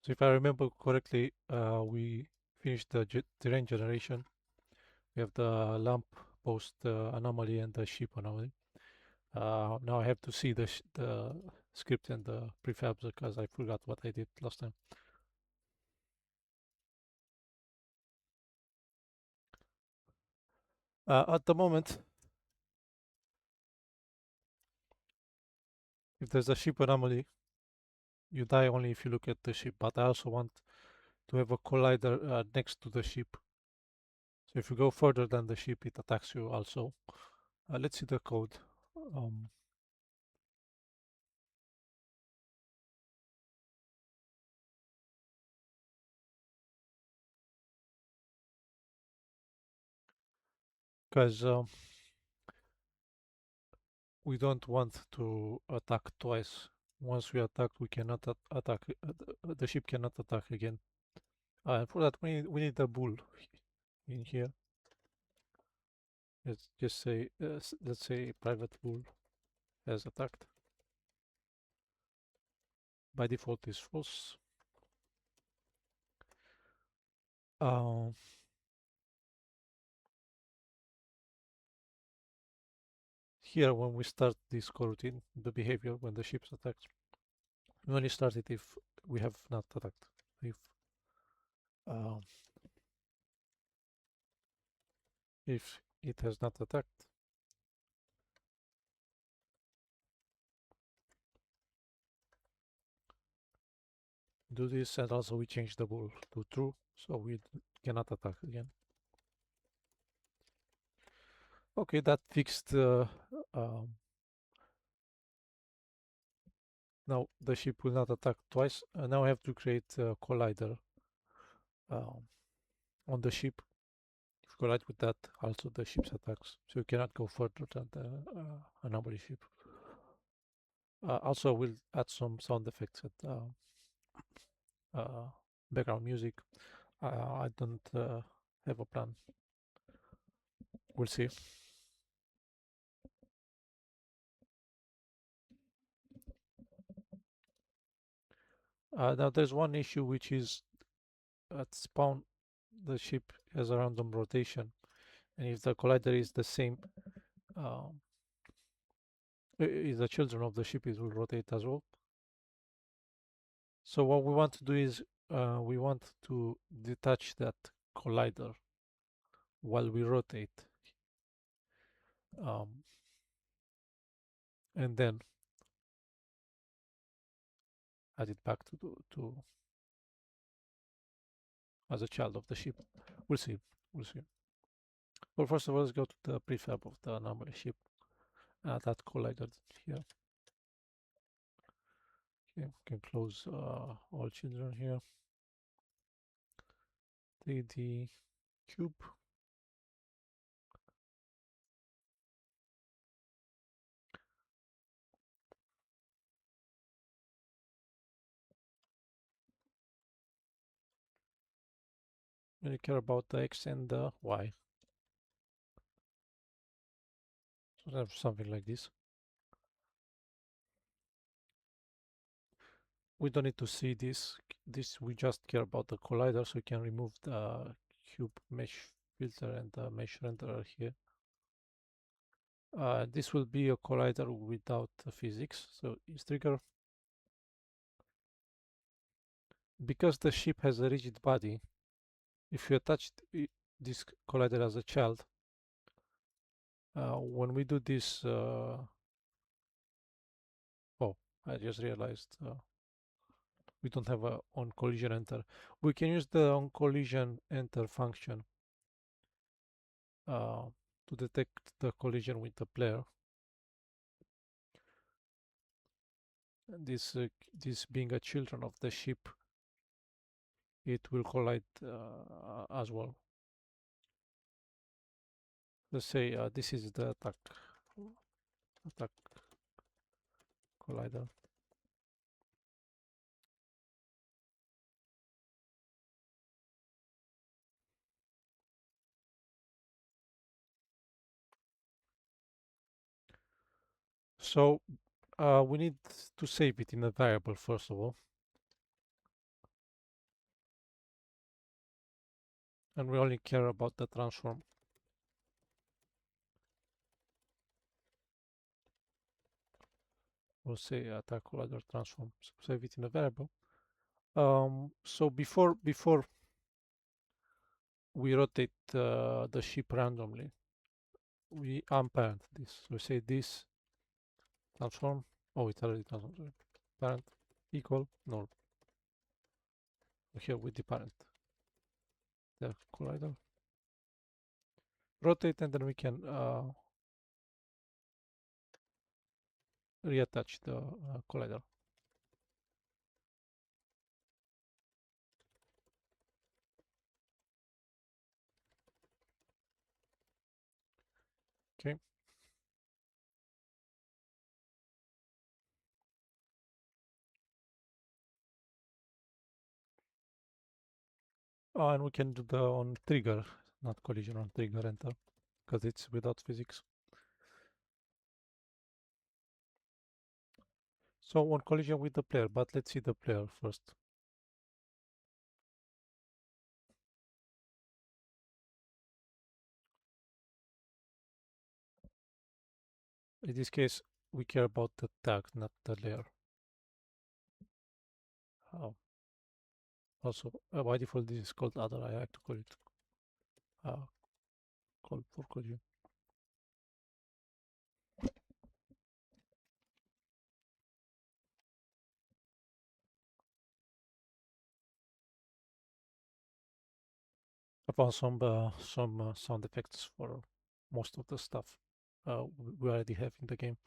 So if I remember correctly, we finished the terrain generation. We have the lamp post anomaly and the ship anomaly. Now I have to see the script and the prefabs because I forgot what I did last time. At the moment, if there's a ship anomaly, you die only if you look at the ship. But I also want to have a collider next to the ship. So if you go further than the ship, it attacks you also. Let's see the code. Um, because we don't want to attack twice. Once we attack, we cannot attack. The ship cannot attack again. And for that, we need a bull in here. Let's just say let's say private bull has attacked. By default, is false. Um, Here, when we start this coroutine, the behavior when the ship attacks, we only start it if we have not attacked. If um, if it has not attacked, do this, and also we change the bull to true, so we cannot attack again. Okay, that fixed. Now the ship will not attack twice. Now I have to create a collider um, on the ship. If you collide with that, also the ship's attacks, so you cannot go further than the anomaly ship. Also, we'll add some sound effects at background music. I don't have a plan. We'll see. Now there's one issue, which is at spawn the ship has a random rotation, and if the collider is the same, um, if the children of the ship, it will rotate as well. So what we want to do is we want to detach that collider while we rotate, um, and then add it back to as a child of the ship. We'll see. We'll see. Well, first of all, let's go to the prefab of the anomaly ship. That collider here. Okay, we can close all children here. 3D cube. We care about the X and the Y. So have something like this. We don't need to see this. This we just care about the collider, so we can remove the cube mesh filter and the mesh renderer here. This will be a collider without physics, so is trigger. Because the ship has a rigid body, if you attach this collider as a child, when we do this, oh, I just realized we don't have a on collision enter. We can use the on collision enter function uh, to detect the collision with the player. This being a children of the ship, it will collide as well. Let's say this is the attack collider. So we need to save it in a variable first of all. and we only care about the transform. We'll say attack collider transform. So save it in a variable. So before we rotate the ship randomly, we unparent this. We say this transform. Oh, it already transformed. Sorry. Parent equal null. Here with the parent, the collider. Rotate, and then we can reattach the collider. Okay. And we can do the on trigger, not collision, on trigger enter, because it's without physics. So on collision with the player, but let's see the player first. In this case, we care about the tag, not the layer. Also, by default, this is called other. I like to call it call for collision. I found some sound effects for most of the stuff we already have in the game.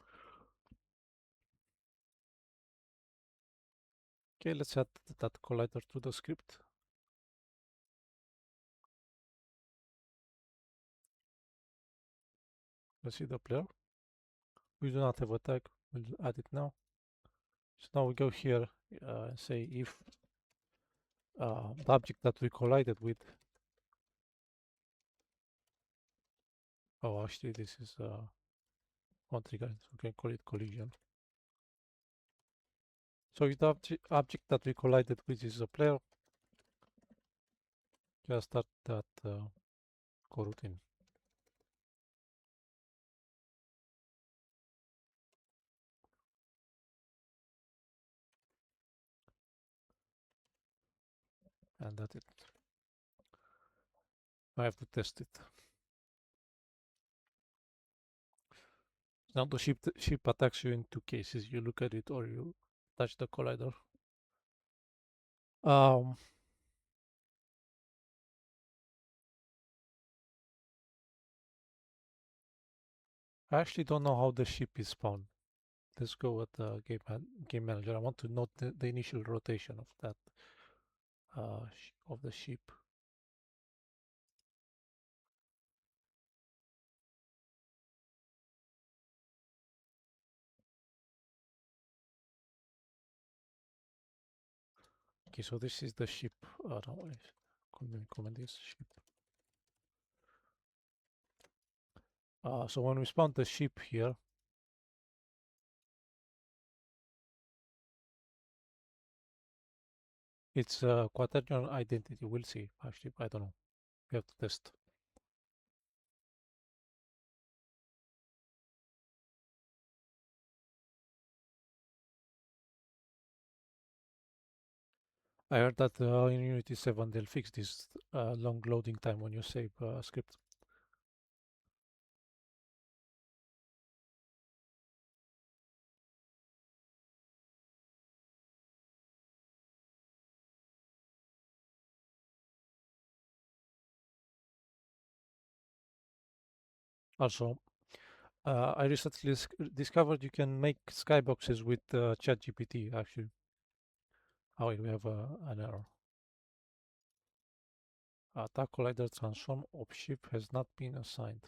Okay, let's add that collider to the script. Let's see the player. We do not have a tag. We'll add it now. So now we go here and say if the object that we collided with. Oh, actually, this is one trigger. So we can call it collision. So if the object that we collided with is a player, just start that coroutine. And that's it. I have to test it. Now the ship attacks you in two cases. You look at it or you touch the collider. I actually don't know how the ship is spawned. Let's go with the game manager. I want to note the initial rotation of that of the ship. Okay, so this is the ship. No, comment this ship. So when we spawn the ship here, it's a quaternion identity. We'll see. Actually, I don't know. We have to test. I heard that in Unity 7 they'll fix this long loading time when you save script. Also, I recently discovered you can make skyboxes with ChatGPT actually. Oh, wait, we have an error. Attack collider transform of ship has not been assigned.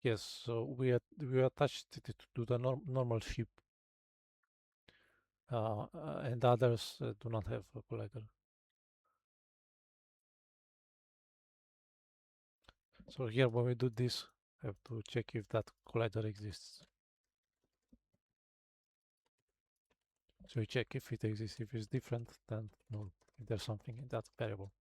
Yes, so we attached it to the normal ship, and others do not have a collider. So here, when we do this, I have to check if that collider exists. So we check if it exists. If it's different, then null. If there's something in that variable.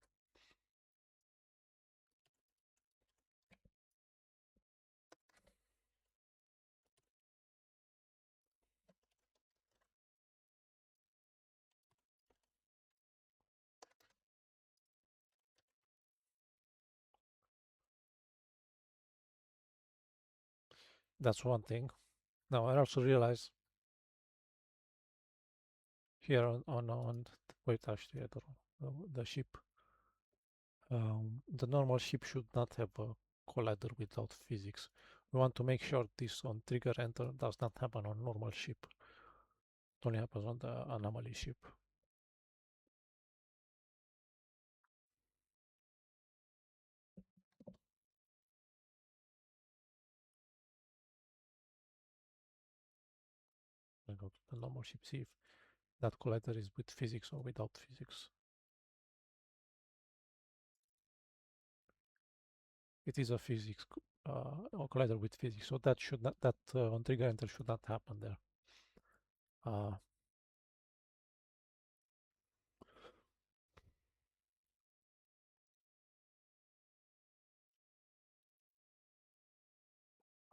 That's one thing. Now I also realize here on wait, actually I don't know, the ship. The normal ship should not have a collider without physics. We want to make sure this on trigger enter does not happen on normal ship. It only happens on the anomaly ship. I go to the normal ship, see if that collider is with physics or without physics. It is a physics or collider with physics, so that should not on trigger enter should not happen there.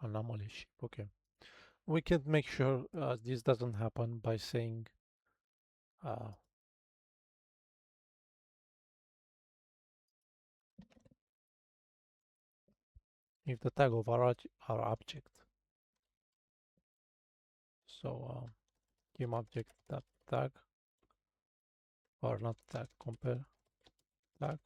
Anomaly ship, okay. We can make sure this doesn't happen by saying uh, if the tag of our object, so game object that tag or not tag, compare tag.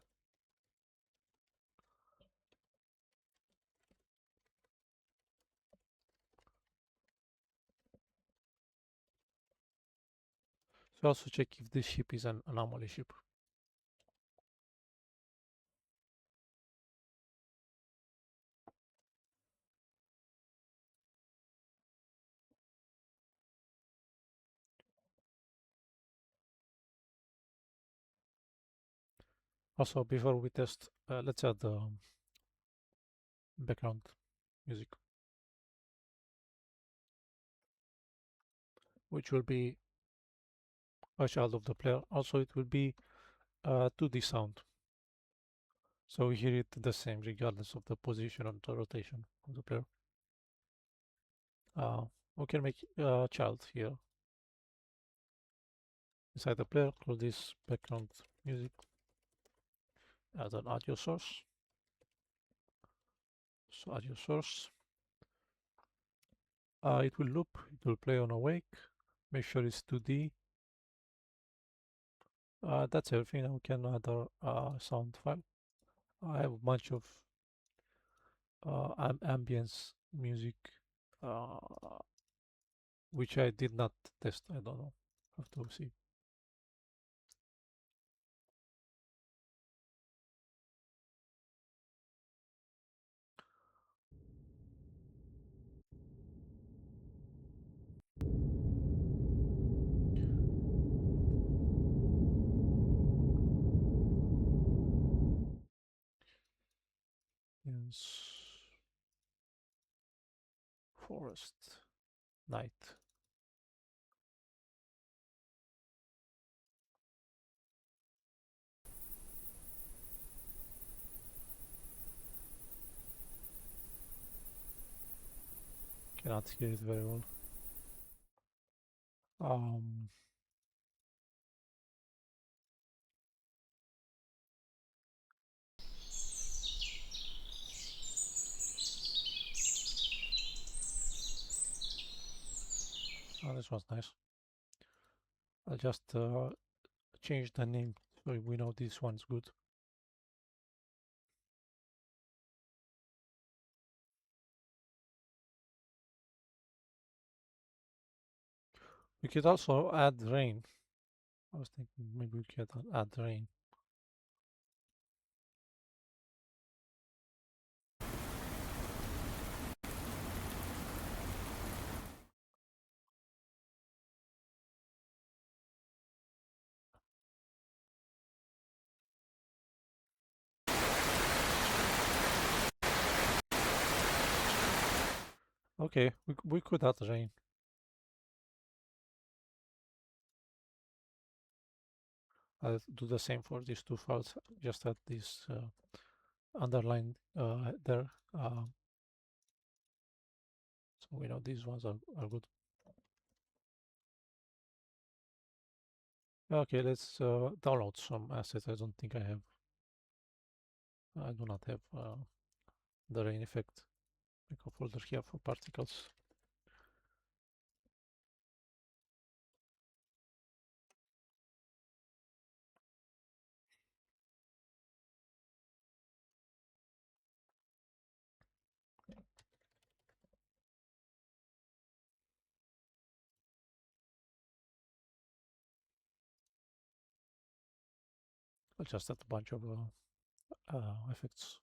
So also check if this ship is an anomaly ship. Also, before we test, let's add the background music, which will be a child of the player. Also, it will be 2D sound. So we hear it the same regardless of the position and the rotation of the player. We can make a child here inside the player, call this background music as an audio source. So audio source. It will loop, it will play on awake, make sure it's 2D. That's everything. Now we can add our sound file. I have a bunch of ambience music, uh, which I did not test. I don't know. Have to see. Yes. Forest. Night. Cannot hear it very well. Um, this was nice. I'll just change the name so we know this one's good. We could also add rain. I was thinking maybe we could add rain. Okay, we could add rain. I'll do the same for these two files. Just add this underlined there. So we know these ones are good. Okay, let's download some assets. I don't think I do not have the rain effect. Make a folder here for particles. I'll just add a bunch of effects.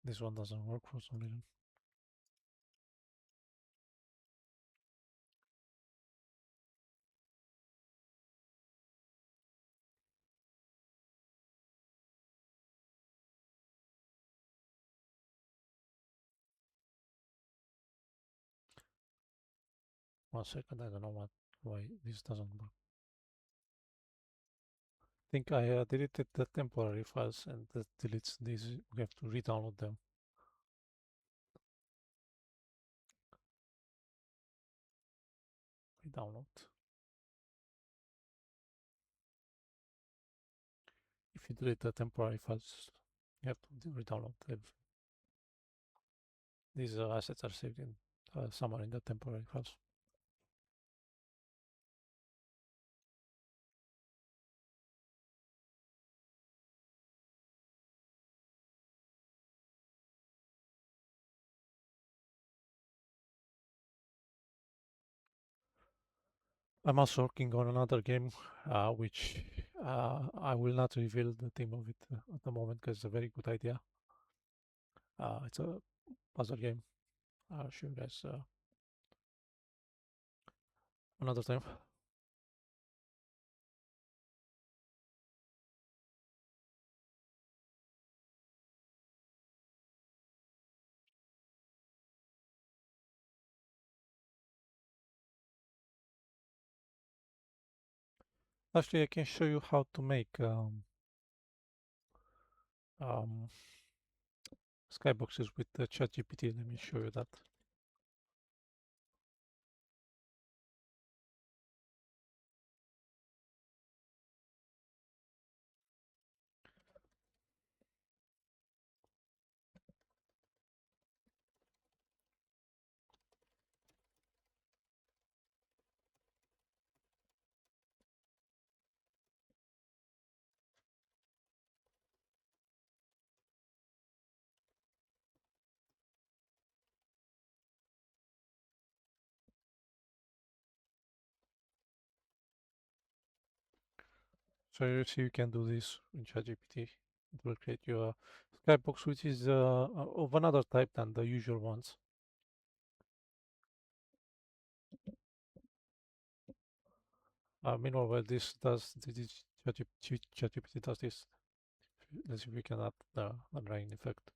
This one doesn't work for some reason. One second, I don't know why this doesn't work. I think I deleted the temporary files and that deletes these. We have to re-download them. Re-download. If you delete the temporary files, you have to re-download everything. These assets are saved in somewhere in the temporary files. I'm also working on another game, which I will not reveal the theme of it at the moment because it's a very good idea. It's a puzzle game. I'll show you guys another time. Actually, I can show you how to make um, skyboxes with the ChatGPT. Let me show you that. So you see, you can do this in ChatGPT. It will create you a skybox which is of another type than the usual ones. Meanwhile, this does this ChatGPT does this. Let's see if we can add the rain effect.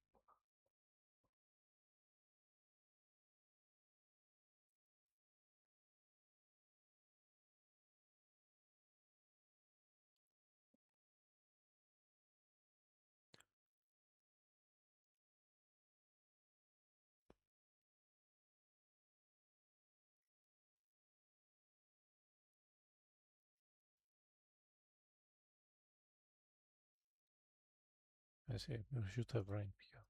I see. We should have rain here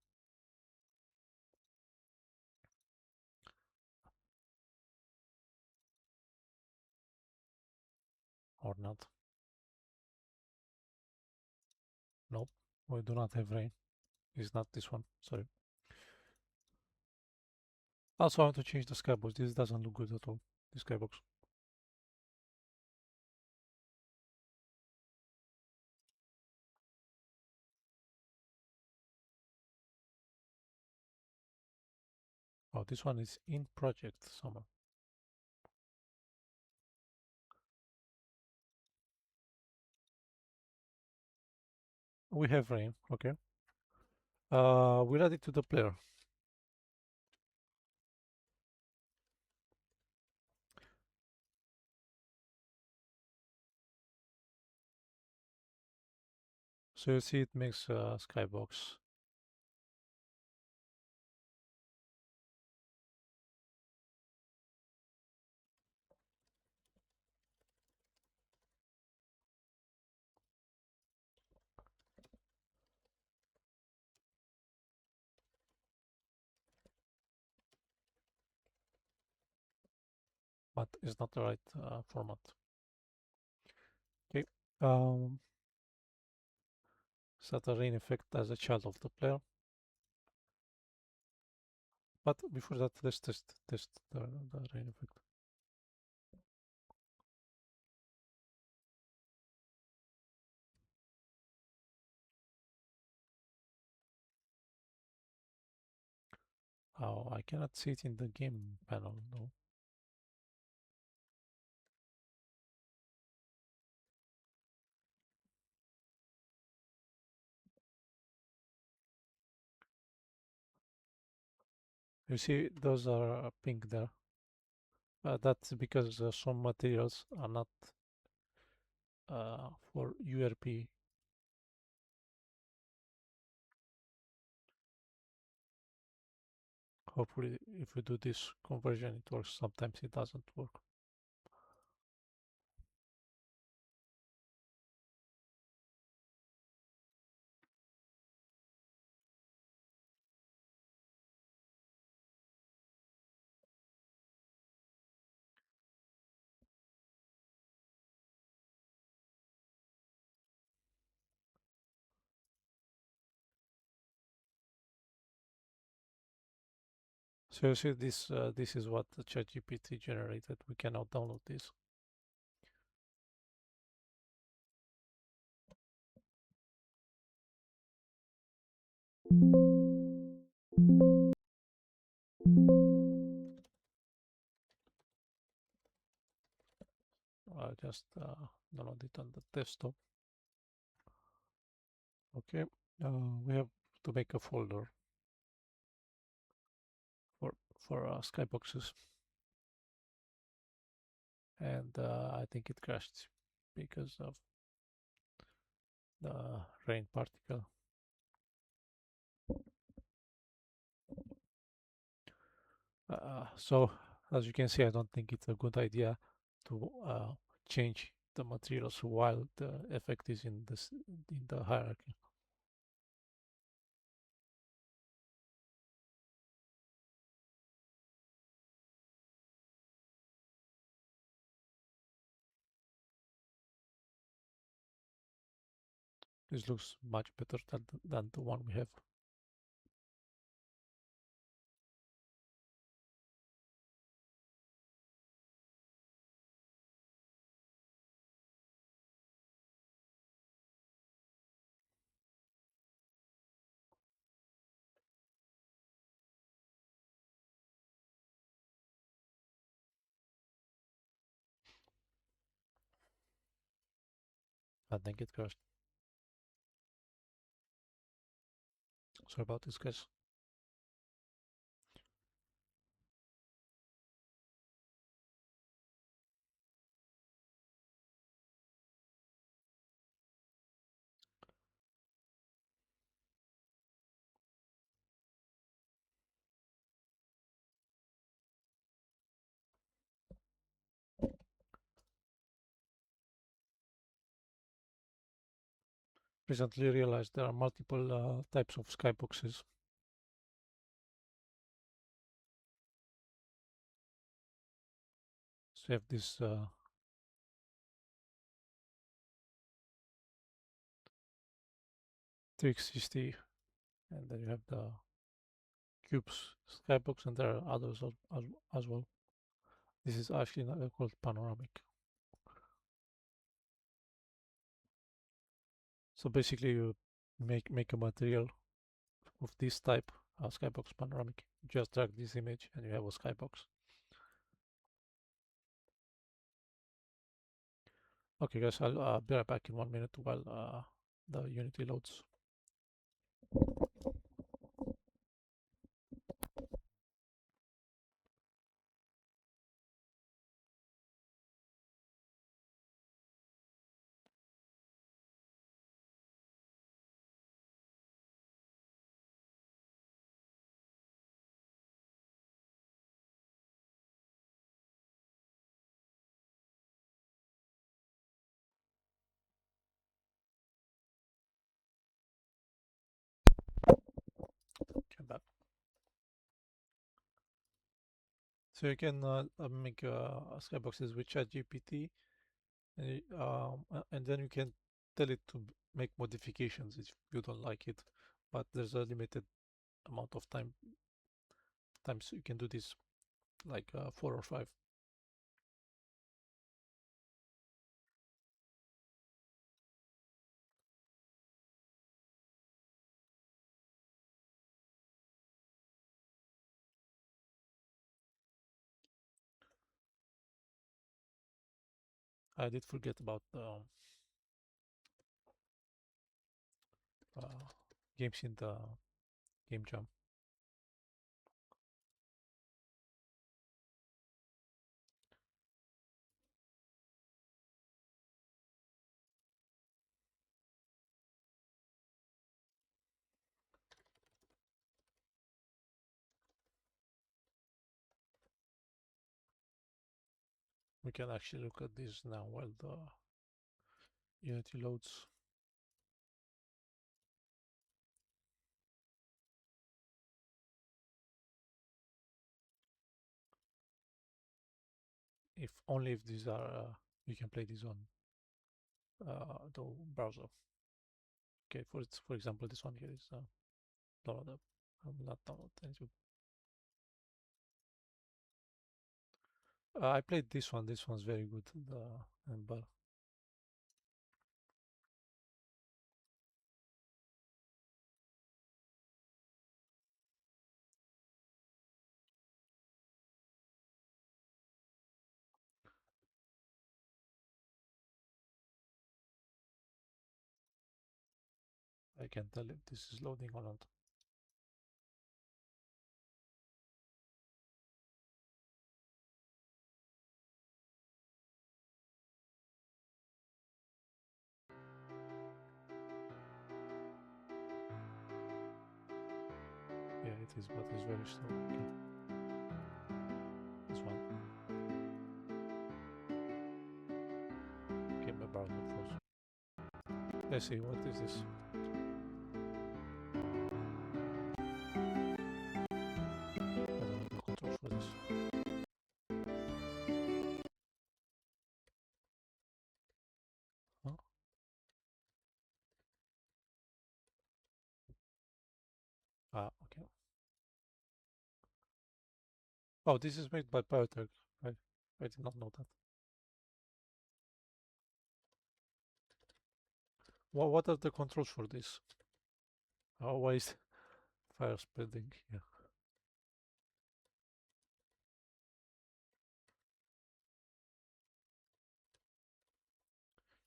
or not. Nope, we do not have rain. It's not this one. Sorry. Also, I want to change the skybox. This doesn't look good at all. This skybox. Oh, this one is in project somewhere. We have rain. Okay. We'll add it to the player. So you see it makes a skybox. But it's not the right format. Okay. Set a rain effect as a child of the player. But before that, let's test the rain effect. Oh, I cannot see it in the game panel, no. You see, those are pink there. That's because some materials are not for URP. Hopefully, if we do this conversion, it works. Sometimes it doesn't work. So you see, this is what the ChatGPT generated. We cannot download this. I just download it on the desktop. Okay, we have to make a folder for skyboxes, and I think it crashed because of the rain particle. So as you can see, I don't think it's a good idea to change the materials while the effect is in the hierarchy. This looks much better than the one we have. I think it crashed. Sorry about this, guys. Recently realized there are multiple types of skyboxes. So you have this 360, and then you have the cubes skybox, and there are others as well. This is actually not called panoramic. So basically, you make a material of this type, a skybox panoramic. Just drag this image, and you have a skybox. Okay, guys, I'll be right back in 1 minute while the Unity loads. So you can make skyboxes with ChatGPT, and then you can tell it to make modifications if you don't like it. But there's a limited amount of times you can do this, like 4 or 5. I did forget about uh, games in the game jam. We can actually look at this now while the Unity loads. If only if these are you can play these on the browser. Okay, for example, this one here is download. I'm not download anything. I played this one. This one's very good. But I can tell if this is loading or not. Yeah, it is, but it's very slow. Okay. This one. Okay, my browser froze. Let's see, what is this? I don't know the controls for this. Huh? Ah, okay. Oh, this is made by Biotech. I did not know that. What are the controls for this? Oh, why is fire spreading? Yeah.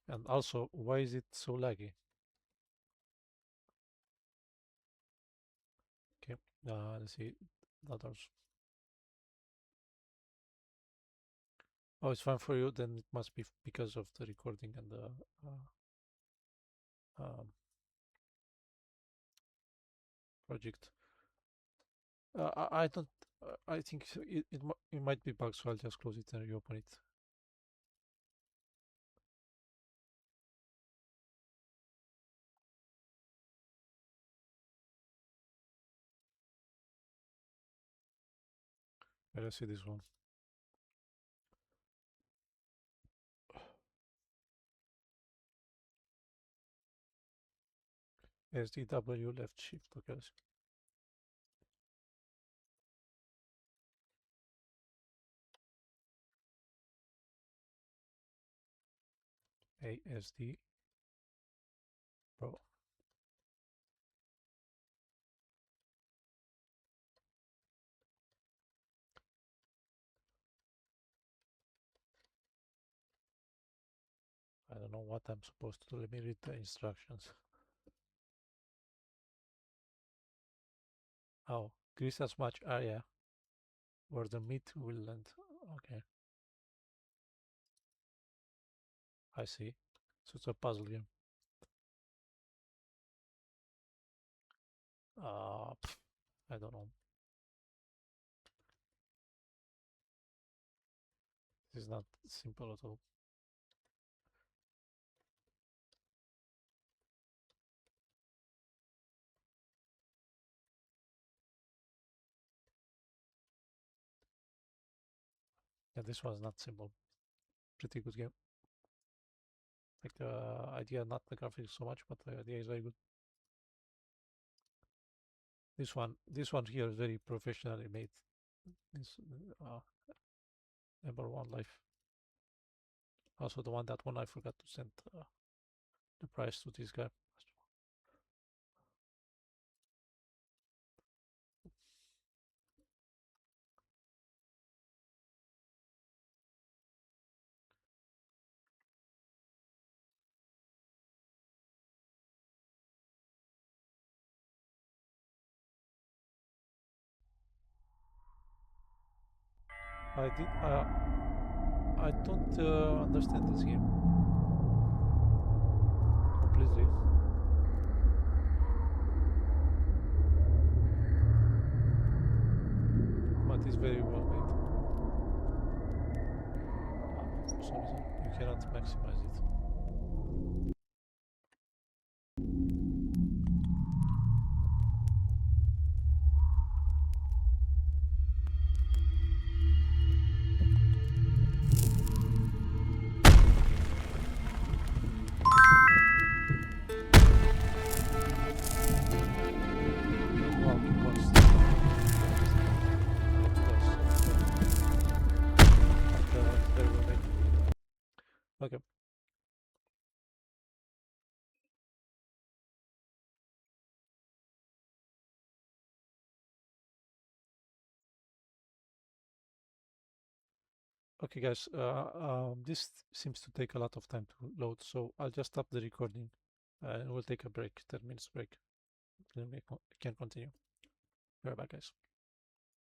And also, why is it so laggy? Okay, let's see others. Oh, it's fine for you. Then it must be because of the recording and the um, project. I don't. I think it might be bugged, so I'll just close it and reopen it. Let's see this one. SDW left shift. Okay. ASD Pro. I don't know what I'm supposed to do. Let me read the instructions. Oh, grease as much area where the meat will land. Okay, I see. So it's a puzzle game. I don't know. This is not simple at all. Yeah, this was not simple. Pretty good game. Like the idea, not the graphics so much, but the idea is very good. This one here is very professionally made. This number one life. Also the one that one I forgot to send the price to this guy. I did. I don't understand this game completely, but it's very well made. For some reason, you cannot maximize it. Well, keep on still. It's very well made. Okay. Okay, guys. This seems to take a lot of time to load, so I'll just stop the recording and we'll take a break, 10 minutes break. Then we can continue. Be right back, guys.